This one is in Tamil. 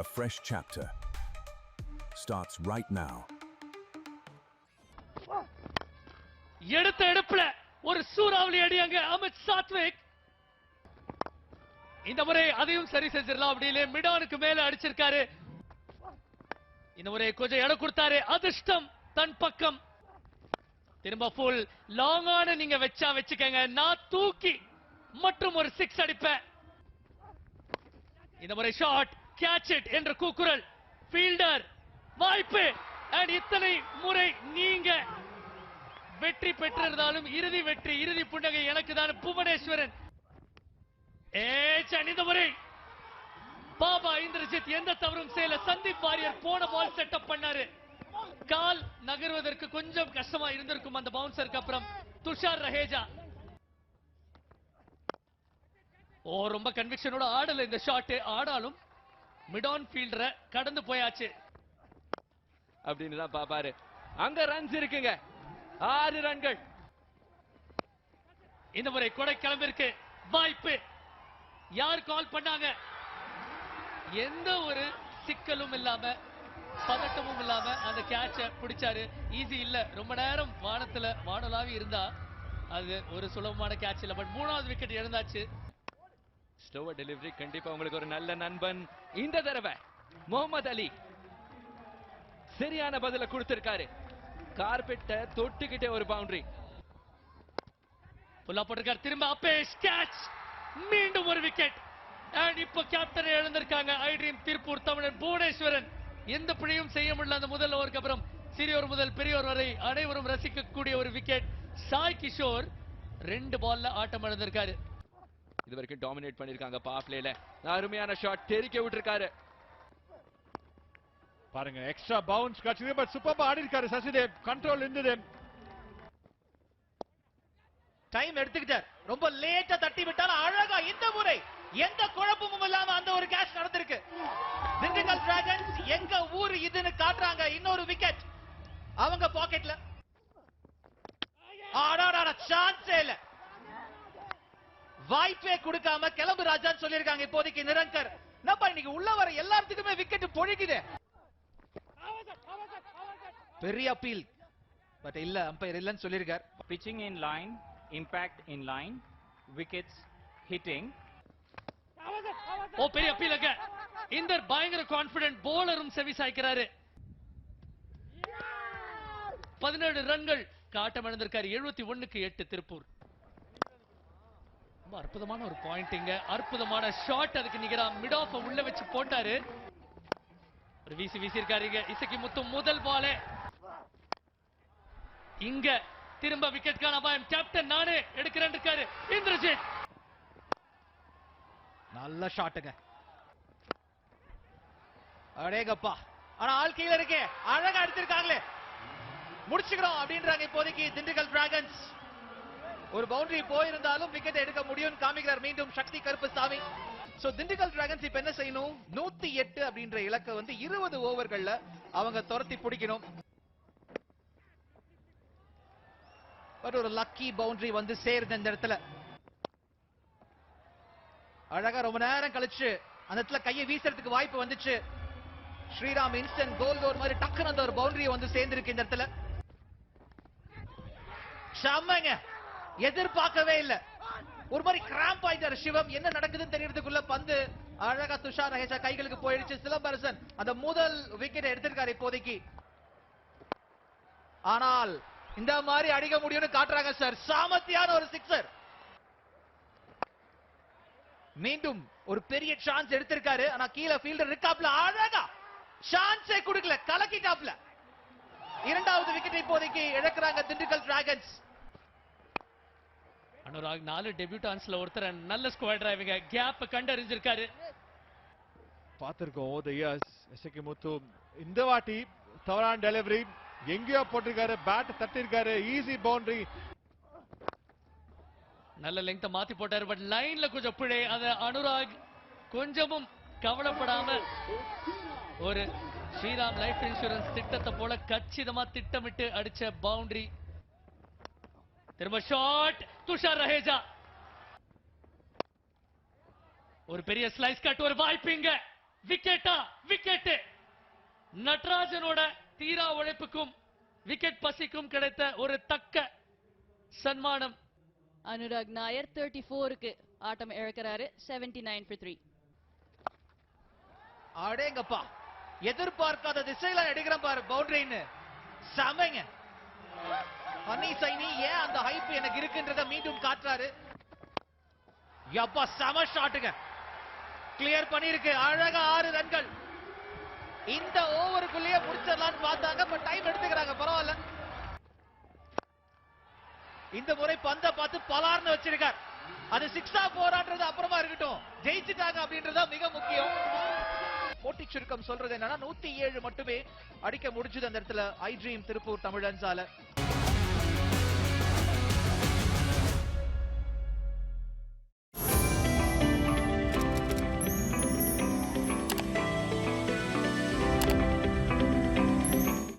A fresh chapter starts right now. எடுத்த எடுப்புல ஒரு சூறாவளி அடி அங்க அமித் சாத்விக். இந்த முறை அதையும் சரி செஞ்சிடலாம் அப்படின்னு மிடானுக்கு மேல அடிச்சிருக்காரு. இந்த முறை கொஞ்சம் இடம் கொடுத்தாரு. அதிர்ஷ்டம் தன் பக்கம். திரும்ப ஃபுல் லாங்கான நீங்க வச்சுக்கங்க. நான் தூக்கி மற்றும் ஒரு 6 அடிப்பேன். இந்த முறை ஷாட் கேட்ச் இட் என்ற கூக்குரல். ஃபீல்டர் வாய்ப்பு. அண்ட் இத்தனை முறை நீங்க வெற்றி பெற்றிருந்தாலும் இறுதி வெற்றி இறுதி புன்னகை எனக்கு தான் புவனேஸ்வரன். இந்த முறை பாபா இந்திரஜித் எந்த தவறும் செய்யல. சந்தீப் வாரியர் போன பால் செட்டப் பண்ணாரு. கால் நகர்வதற்கு கொஞ்சம் கஷ்டமா இருந்திருக்கும் அந்த பவுன்சருக்கு அப்புறம். துஷார் ரஹேஜா ரொம்ப கன்விக்ஷனோட ஆடல இந்த ஷாட். ஆடாலும் மிடான் ஃபீல்டரை கடந்து போயாச்சு அப்படின்னு தான் பாப்பாரு. அங்க ரன்ஸ் இருக்குங்க, 6 ரன்கள். இந்த முறை கொடைக்கிழம்பிற்கு வாய்ப்பு. யார் கால் பண்ணாங்க? எந்த ஒரு சிக்கலும் இல்லாம பதட்டமும் இல்லாம அந்த கேட்ச பிடிச்சாரு. ஈஸி இல்ல, ரொம்ப நேரம் வானத்துல வானலாவி இருந்தா அது ஒரு சுலபமான கேட்ச் இல்ல. பட் 3வது விக்கெட் இழந்தாச்சு. ஸ்லோவர் டெலிவரி கண்டிப்பா உங்களுக்கு ஒரு நல்ல நண்பன். இந்த தடவை முகமது அலி சரியான பதில கொடுத்திருக்காரு. கார்பெட்ட தொட்டுக்கிட்டே ஒரு பவுண்டரி. புல்லா போட்டிருக்காரு. திரும்ப அப்பேஷ் கேட்ச். மீண்டும் ஒரு விக்கெட். அண்ட் இப்ப கேப்டனை இழந்திருக்காங்க ஐ ட்ரீம் திருப்பூர் தமிழன் புவனேஸ்வரன். எந்த பிழையும் செய்ய முடியல அந்த முதல் ஓவருக்கு அப்புறம். சிறியோர் முதல் பெரியோர் வரை அனைவரும் ரசிக்கக்கூடிய ஒரு விக்கெட். சாய் கிஷோர் 2 பால்ல ஆட்டம் இழந்திருக்காரு. இது வரைக்கும் டாமினேட் பண்ணிருக்காங்க பவர் பிளேல. அருமையான ஷாட் தெரிக்க விட்டுருக்காரு. பாருங்க, எக்ஸ்ட்ரா பவுன்ஸ் கிடைச்சது. பட் சூப்பரா ஆடி இருக்காரு சசிதேவ். கண்ட்ரோல் இருந்தது. டைம் எடுத்துக்கிட்டார். ரொம்ப லேட்டா தட்டி விட்டாலும் அழகா இந்த முறை எந்த குழப்பமும் இல்லாம அந்த ஒரு கேட்ச் நடந்திருக்கு. திண்டுக்கல் டிராகன்ஸ் எங்க ஊர் இதுன்னு காட்டுறாங்க. இன்னொரு விக்கெட் அவங்க பாக்கெட்ல. சான்ஸே இல்ல. வாய்ப்பே கொடுக்காம கிளம்பு ராஜான்னு சொல்லிருக்காங்க இப்போதைக்கு நிரங்கர். என்னப்பா இன்னைக்கு உள்ள வர எல்லாத்துக்குமே விக்கெட் பொழிக்குது. பெரிய அப்பீல். பட் இல்ல, அம்பையர் இல்லன்னு சொல்லிருக்கார். Pitching in line, impact in line, wickets hitting. பெரிய அப்பீலுங்க. இந்தர் பயங்கர கான்பிடன்ட். போலரும் செவி சாய்க்கிறாரு. 17 ரன்கள் காட்டம் இழந்திருக்காரு. 71க்கு 8 திருப்பூர். ரொம்ப அற்புதமான ஒரு பாயிண்டிங்க. அற்புதமான ஷாட். அதுக்கு நிகரா மிட் ஆஃப் உள்ள வச்சு போட்டாரு. ஒரு வீசி இருக்காருங்க இசக்கி முத்து. முதல் பாலே இங்க திரும்ப விக்கெட்கான அபாயம். கேப்டன் நானே எடுக்கிறேன் இருக்காரு இந்திரஜித். நல்ல ஷாட்டுங்க. அடேங்கப்பா. ஆனா ஆள் கீழ இருக்கே. அழகா எடுத்திருக்காங்களே. முடிச்சுக்கிறோம் அப்படின்றாங்க இப்போதைக்கு திண்டுக்கல் டிராகன்ஸ். ஒரு பவுண்டரி போயிருந்தாலும் விக்கெட் எடுக்க முடியும் காமிக்கிறார் மீண்டும் சக்தி கருப்புசாமி. சோ திண்டுக்கல் டிராகன்ஸ் இப்ப என்ன செய்யணும்? 108 அப்படின்ற இலக்க வந்து 20 ஓவர்கள்ல அவங்க துரத்தி பிடிக்கணும். பட் ஒரு லக்கி பவுண்டரி வந்து சேருது இந்த இடத்துல. அழகா ரொம்ப நேரம் கழிச்சு அந்த இடத்துல கையை வீசுறதுக்கு வாய்ப்பு வந்துச்சு. ஸ்ரீராம் இன்ஸ்டன்ட் கோல் கோல் மாதிரி டக்குன்னு அந்த ஒரு பவுண்டரி வந்து சேர்ந்திருக்கு இந்த இடத்துல. செம்மங்க. எதிர்பார்க்கவே இல்ல. ஒரு மாதிரி கிராம்ப் ஆயிட்டாரு சிவம். என்ன நடக்குதுன்னு தெரியறதுக்குள்ள பந்து அழகா துஷார் ரஹேஜா கைகளுக்கு போயிடுச்சு. சிலம்பரசன் அந்த முதல் விக்கெட் எடுத்திருக்காரு இப்போதைக்கு. ஆனால் இந்த மாதிரி அடிக்க முடியும்னு காட்டுறாங்க சார். சாமர்த்தியான ஒரு சிக்ஸர். மீண்டும் ஒரு பெரிய சான்ஸ் எடுத்திருக்காரு. ஆனா கீழே ஃபீல்டர் இருக்காப்ல. அழகா சான்ஸே கொடுக்கல, கலக்கிட்டாப்ல. 2வது விக்கெட் இப்போதைக்கு இழக்கிறாங்க திண்டுக்கல் டிராகன்ஸ். அனுராக் 4 டெபியூட்டான்ஸ்ல ஒருத்தர் நல்ல ஸ்குவாட் டிரைவிங்க. கேப் கண்டறிஞ்சிருக்காரு. பார்த்திருக்கோம் ஓ தி இயர்ஸ். எஸ்கே முத்து இந்த வாட்டி தவறான டெலிவரி எங்கேயோ போட்டிருக்காரு. பேட் தட்டிருக்காரு. Easy boundary. நல்ல லெங்த் மாத்தி போட்டாரு. பட் லைன்ல கொஞ்சம் பிழை. அது அனுராக் கொஞ்சமும் கவலைப்படாம ஒரு ஸ்ரீராம் லைஃப் இன்சூரன்ஸ் திட்டத்தை போல கச்சிதமா திட்டமிட்டு அடிச்ச பவுண்டரி. திரும்ப ஷாட். துஷார் ரஹேஜா ஒரு பெரிய ஸ்லைஸ் கட். ஒரு வாய்ப்பு இங்க. விக்கெட்டா விக்கெட். நட்ராஜனோட தீரா உழைப்புக்கும் விக்கெட் பசிக்கும் கிடைத்த ஒரு தக்க சன்மானம். அனுராக் நாயர் 34க்கு ஆட்டம் இழக்கிறாரு. 79 for 3. அடேங்கப்பா, எதிர்பார்க்காத திசையில எடுக்கிற பாரு பவுண்டரின்னு. சமைங்க ஹனி சைனி. ஏன் அந்த ஹைப் எனக்கு இருக்குன்றத மீண்டும் காட்டுறாரு. யப்பா சம ஷாட்டுங்க, கிளியர் பண்ணிருக்கு. அழகா 6 ரன்கள். இந்த ஓவருக்குள்ளேயே முடிச்சிடலாம்னு பார்த்தாங்க, பட் டைம் எடுத்துக்கிறாங்க. பரவாயில்ல. இந்த முறை பந்த பார்த்து பலார்னு வச்சிருக்கார். அது 6 ஆ 4 ஆன்றது அப்புறமா இருக்கட்டும், ஜெயிச்சுட்டாங்க அப்படின்றத மிக முக்கியம். போட்டி சுருக்கம் சொல்றது என்னன்னா 107 மட்டுமே அடிக்க முடிஞ்சது அந்த இடத்துல ஐ ட்ரீம் திருப்பூர் தமிழன்ஸால.